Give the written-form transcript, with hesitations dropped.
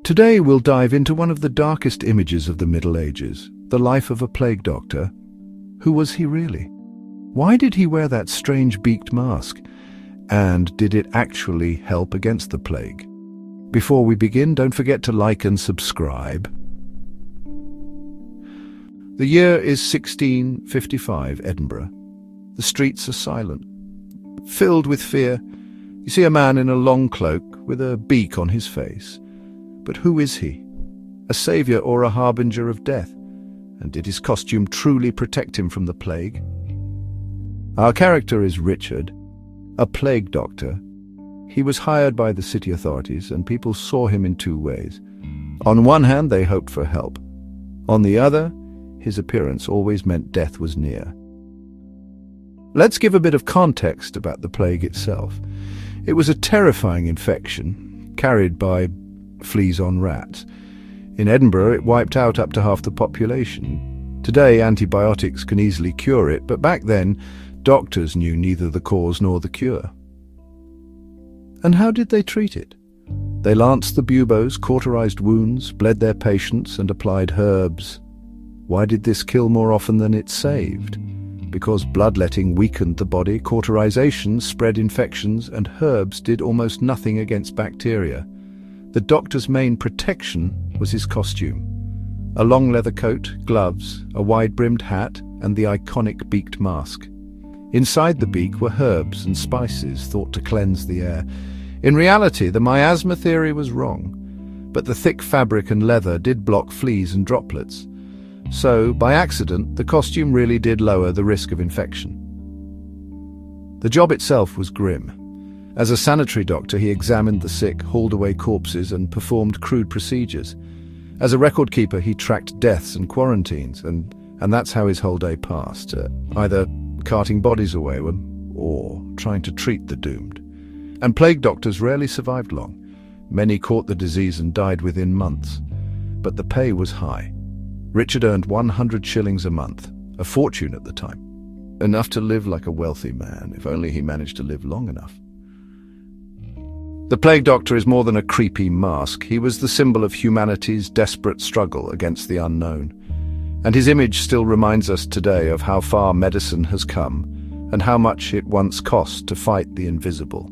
Today we'll dive into one of the darkest images of the Middle Ages, the life of a plague doctor. Who was he really? Why did he wear that strange beaked mask? And did it actually help against the plague? Before we begin, don't forget to like and subscribe. The year is 1655, Edinburgh. The streets are silent, filled with fear. You see a man in a long cloak with a beak on his face. But who is he? A savior or a harbinger of death? And did his costume truly protect him from the plague? Our character is Richard, a plague doctor. He was hired by the city authorities, and people saw him in two ways. On one hand, they hoped for help. On the other, his appearance always meant death was near. Let's give a bit of context about the plague itself. It was a terrifying infection carried by fleas on rats. In Edinburgh, it wiped out up to half the population. Today, antibiotics can easily cure it, but back then, doctors knew neither the cause nor the cure. And how did they treat it? They lanced the buboes, cauterized wounds, bled their patients, and applied herbs. Why did this kill more often than it saved? Because bloodletting weakened the body, cauterization spread infections, and herbs did almost nothing against bacteria. The doctor's main protection was his costume. A long leather coat, gloves, a wide-brimmed hat, and the iconic beaked mask. Inside the beak were herbs and spices thought to cleanse the air. In reality, the miasma theory was wrong, but the thick fabric and leather did block fleas and droplets. So, by accident, the costume really did lower the risk of infection. The job itself was grim. As a sanitary doctor, he examined the sick, hauled away corpses, and performed crude procedures. As a record keeper, he tracked deaths and quarantines, and that's how his whole day passed, either carting bodies away or trying to treat the doomed. And plague doctors rarely survived long. Many caught the disease and died within months. But the pay was high. Richard earned 100 shillings a month, a fortune at the time. Enough to live like a wealthy man, if only he managed to live long enough. The plague doctor is more than a creepy mask. He was the symbol of humanity's desperate struggle against the unknown. And his image still reminds us today of how far medicine has come and how much it once cost to fight the invisible.